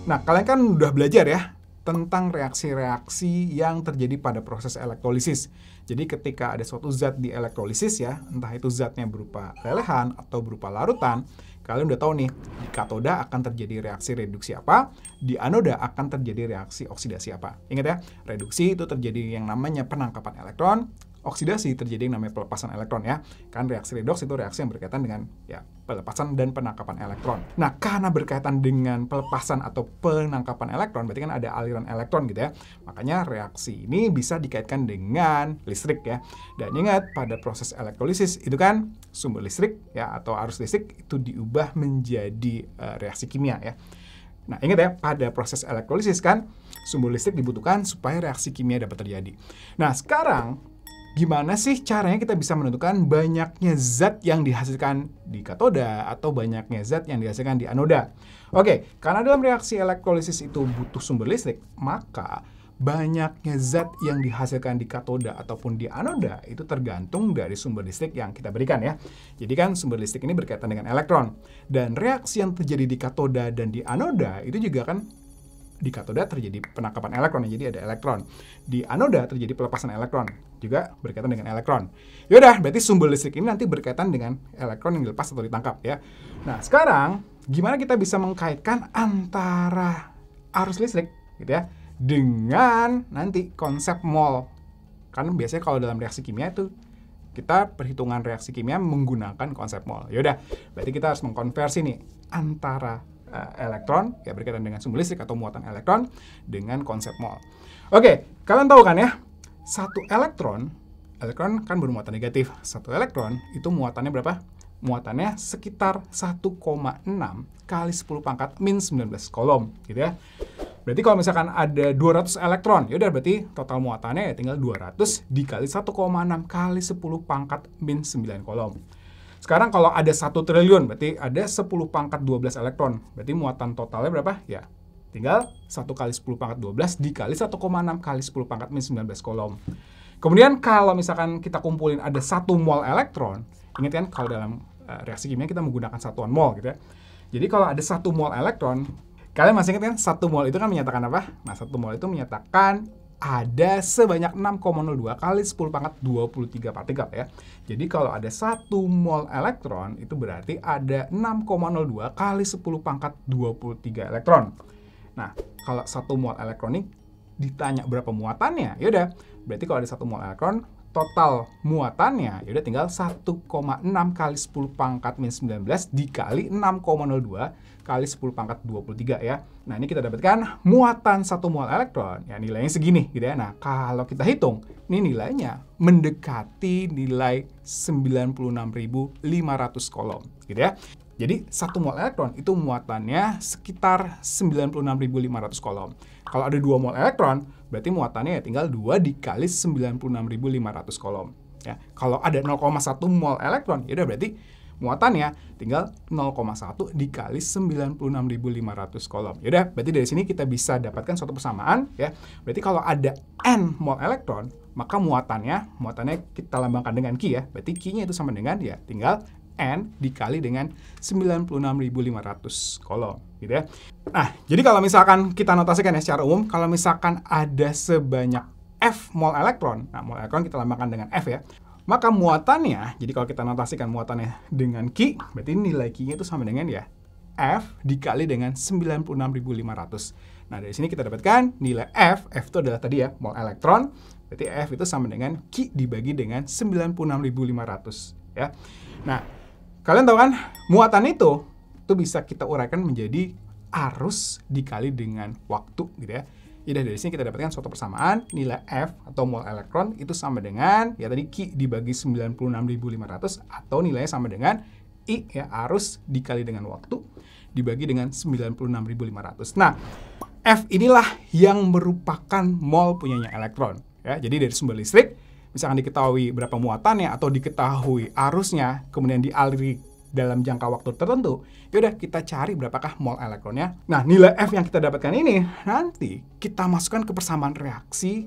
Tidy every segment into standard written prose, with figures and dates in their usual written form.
Nah, kalian kan udah belajar ya tentang reaksi-reaksi yang terjadi pada proses elektrolisis. Jadi ketika ada suatu zat di elektrolisis ya, entah itu zatnya berupa lelehan atau berupa larutan, kalian udah tahu nih, di katoda akan terjadi reaksi reduksi apa, di anoda akan terjadi reaksi oksidasi apa. Ingat ya, reduksi itu terjadi yang namanya penangkapan elektron, oksidasi terjadi yang namanya pelepasan elektron ya. Kan reaksi redoks itu reaksi yang berkaitan dengan ya pelepasan dan penangkapan elektron. Nah, karena berkaitan dengan pelepasan atau penangkapan elektron, berarti kan ada aliran elektron gitu ya. Makanya reaksi ini bisa dikaitkan dengan listrik ya. Dan ingat, pada proses elektrolisis itu kan sumber listrik ya atau arus listrik itu diubah menjadi reaksi kimia ya. Nah, ingat ya, pada proses elektrolisis kan sumber listrik dibutuhkan supaya reaksi kimia dapat terjadi. Nah, sekarang gimana sih caranya kita bisa menentukan banyaknya zat yang dihasilkan di katoda atau banyaknya zat yang dihasilkan di anoda? Oke, karena dalam reaksi elektrolisis itu butuh sumber listrik, maka banyaknya zat yang dihasilkan di katoda ataupun di anoda itu tergantung dari sumber listrik yang kita berikan ya. Jadi kan sumber listrik ini berkaitan dengan elektron. Dan reaksi yang terjadi di katoda dan di anoda itu juga kan di katoda terjadi penangkapan elektron, jadi ada elektron. Di anoda terjadi pelepasan elektron, juga berkaitan dengan elektron. Yaudah, berarti sumber listrik ini nanti berkaitan dengan elektron yang dilepas atau ditangkap ya. Nah, sekarang gimana kita bisa mengkaitkan antara arus listrik gitu ya dengan nanti konsep mol. Kan biasanya kalau dalam reaksi kimia itu kita perhitungan reaksi kimia menggunakan konsep mol. Yaudah, berarti kita harus mengkonversi nih antara elektron, ya berkaitan dengan sumber listrik atau muatan elektron dengan konsep mol. Oke, kalian tahu kan ya, satu elektron kan bermuatan negatif. Satu elektron itu muatannya berapa? Muatannya sekitar 1,6 kali 10 pangkat min 19 kolom, gitu ya. Berarti kalau misalkan ada 200 elektron, yaudah berarti total muatannya ya tinggal 200 dikali 1,6 kali 10 pangkat min 9 kolom. Sekarang kalau ada 1 triliun, berarti ada 10 pangkat 12 elektron. Berarti muatan totalnya berapa? Ya, tinggal 1 kali 10 pangkat 12 dikali 1,6 kali 10 pangkat min 19 kolom. Kemudian kalau misalkan kita kumpulin ada 1 mol elektron, ingat kan kalau dalam reaksi kimia kita menggunakan satuan mol gitu ya. Jadi kalau ada 1 mol elektron, kalian masih ingat kan 1 mol itu kan menyatakan apa? Nah, 1 mol itu menyatakan ada sebanyak 6,02 kali 10 pangkat 23 partikel ya. Jadi kalau ada 1 mol elektron itu berarti ada 6,02 kali 10 pangkat 23 elektron. Nah, kalau 1 mol elektron ini ditanya berapa muatannya, yaudah berarti kalau ada 1 mol elektron total muatannya yaudah tinggal 1,6 kali 10 pangkat min 19 dikali 6,02 kali 10 pangkat 23 ya. Nah, ini kita dapatkan muatan 1 mol elektron, ya nilainya segini gitu ya. Nah, kalau kita hitung, ini nilainya mendekati nilai 96.500 kolom gitu ya. Jadi 1 mol elektron itu muatannya sekitar 96.500 kolom. Kalau ada 2 mol elektron, berarti muatannya ya tinggal 2 dikali 96.500 kolom. Ya. Kalau ada 0,1 mol elektron, ya udah berarti muatannya tinggal 0,1 dikali 96.500 kolom. Yaudah, berarti dari sini kita bisa dapatkan suatu persamaan ya. Berarti kalau ada N mol elektron, maka muatannya kita lambangkan dengan Q ya. Berarti Q-nya itu sama dengan ya tinggal N dikali dengan 96.500 kolom gitu ya. Nah, jadi kalau misalkan kita notasikan ya secara umum, kalau misalkan ada sebanyak F mol elektron, nah mol elektron kita lambangkan dengan F ya. Maka muatannya, jadi kalau kita notasikan muatannya dengan Q, berarti nilai Q-nya itu sama dengan ya F dikali dengan 96.500. Nah, dari sini kita dapatkan nilai F itu adalah tadi ya, mol elektron, berarti F itu sama dengan Q dibagi dengan 96.500 ya. Nah, kalian tahu kan, muatan itu bisa kita uraikan menjadi arus dikali dengan waktu gitu ya. Jadi dari sini kita dapatkan suatu persamaan, nilai F atau mol elektron itu sama dengan, ya tadi Q dibagi 96.500 atau nilainya sama dengan I, ya arus dikali dengan waktu, dibagi dengan 96.500. Nah, F inilah yang merupakan mol punyanya elektron. Ya. Jadi dari sumber listrik, misalkan diketahui berapa muatannya atau diketahui arusnya, kemudian dialiri dalam jangka waktu tertentu, yaudah kita cari berapakah mol elektronnya. Nah, nilai F yang kita dapatkan ini nanti kita masukkan ke persamaan reaksi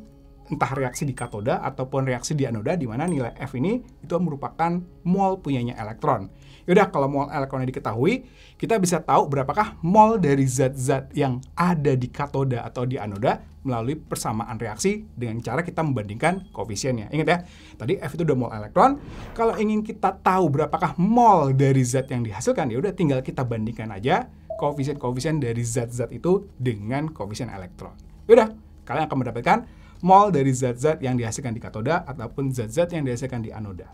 entah reaksi di katoda ataupun reaksi di anoda, di mana nilai F ini itu merupakan mol punyanya elektron. Yaudah, kalau mol elektronnya diketahui, kita bisa tahu berapakah mol dari zat-zat yang ada di katoda atau di anoda melalui persamaan reaksi dengan cara kita membandingkan koefisiennya. Ingat ya, tadi F itu udah mol elektron. Kalau ingin kita tahu berapakah mol dari zat yang dihasilkan, ya udah tinggal kita bandingkan aja koefisien-koefisien dari zat-zat itu dengan koefisien elektron. Yaudah, kalian akan mendapatkan mol dari zat-zat yang dihasilkan di katoda ataupun zat-zat yang dihasilkan di anoda.